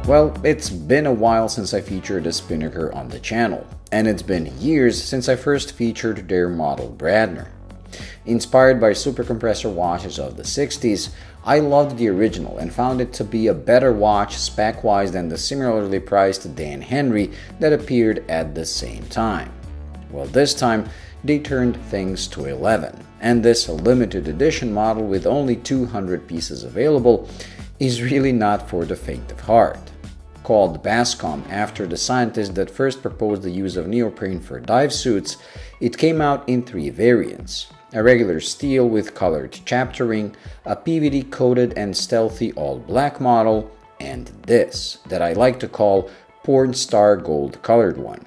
Well, it's been a while since I featured a Spinnaker on the channel, and it's been years since I first featured their model Bradner. Inspired by supercompressor watches of the 60s, I loved the original and found it to be a better watch spec-wise than the similarly priced Dan Henry that appeared at the same time. Well, this time they turned things to 11, and this limited edition model with only 200 pieces available is really not for the faint of heart. Called Bascom after the scientist that first proposed the use of neoprene for dive suits, it came out in 3 variants: a regular steel with colored chaptering, a PVD coated and stealthy all-black model, and this, that I like to call porn star gold colored one.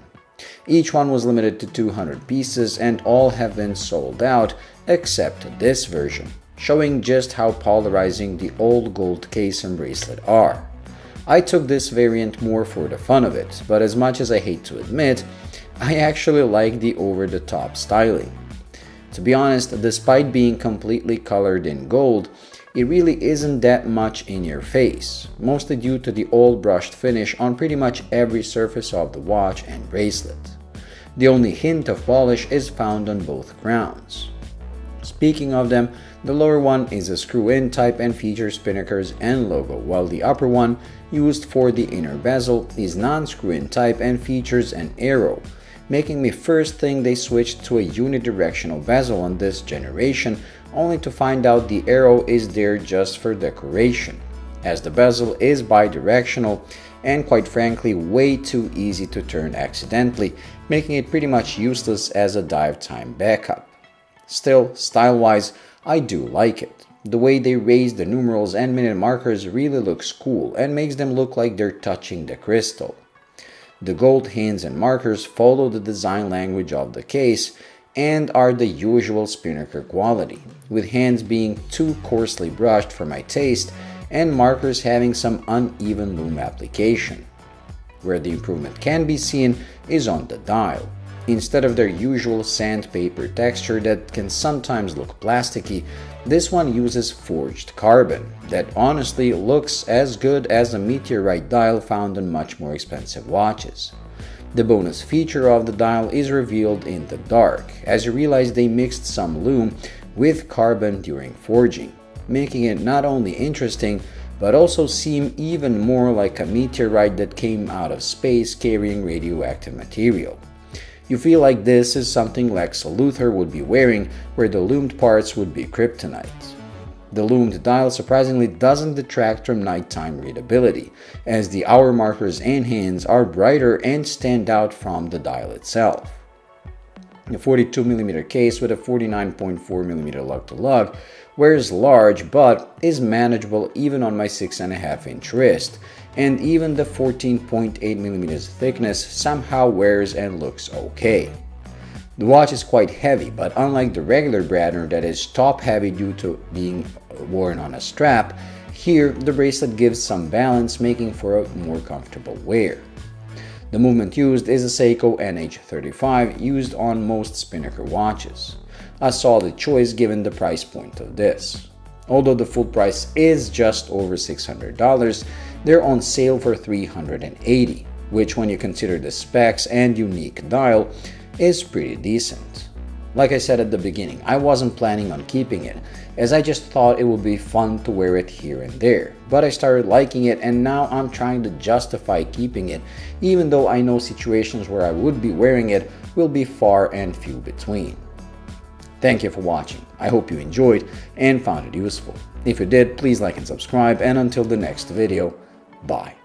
Each one was limited to 200 pieces and all have been sold out except this version, showing just how polarizing the old gold case and bracelet are. I took this variant more for the fun of it, but as much as I hate to admit, I actually like the over-the-top styling. To be honest, despite being completely colored in gold, it really isn't that much in your face, mostly due to the old brushed finish on pretty much every surface of the watch and bracelet. The only hint of polish is found on both crowns. Speaking of them, the lower one is a screw-in type and features Spinnaker's N logo, while the upper one, used for the inner bezel, is non-screw-in type and features an arrow, making me first think they switched to a unidirectional bezel on this generation, only to find out the arrow is there just for decoration, as the bezel is bidirectional and quite frankly way too easy to turn accidentally, making it pretty much useless as a dive time backup. Still, style-wise, I do like it. The way they raise the numerals and minute markers really looks cool and makes them look like they're touching the crystal. The gold hands and markers follow the design language of the case and are the usual Spinnaker quality, with hands being too coarsely brushed for my taste and markers having some uneven lume application. Where the improvement can be seen is on the dial. Instead of their usual sandpaper texture that can sometimes look plasticky, this one uses forged carbon that honestly looks as good as a meteorite dial found on much more expensive watches. The bonus feature of the dial is revealed in the dark, as you realize they mixed some lume with carbon during forging, making it not only interesting, but also seem even more like a meteorite that came out of space carrying radioactive material. You feel like this is something Lex Luthor would be wearing, where the lumed parts would be kryptonite. The lumed dial surprisingly doesn't detract from nighttime readability, as the hour markers and hands are brighter and stand out from the dial itself. The 42mm case with a 49.4mm lug-to-lug wears large but is manageable even on my 6.5-inch wrist, and even the 14.8mm thickness somehow wears and looks okay. The watch is quite heavy, but unlike the regular Bradner that is top-heavy due to being worn on a strap, here the bracelet gives some balance, making for a more comfortable wear. The movement used is a Seiko NH35 used on most Spinnaker watches. A solid choice given the price point of this. Although the full price is just over $600, they're on sale for $380, which when you consider the specs and unique dial, is pretty decent. Like I said at the beginning, I wasn't planning on keeping it, as I just thought it would be fun to wear it here and there, but I started liking it and now I'm trying to justify keeping it, even though I know situations where I would be wearing it will be far and few between. Thank you for watching. I hope you enjoyed and found it useful. If you did, please like and subscribe, and until the next video, bye.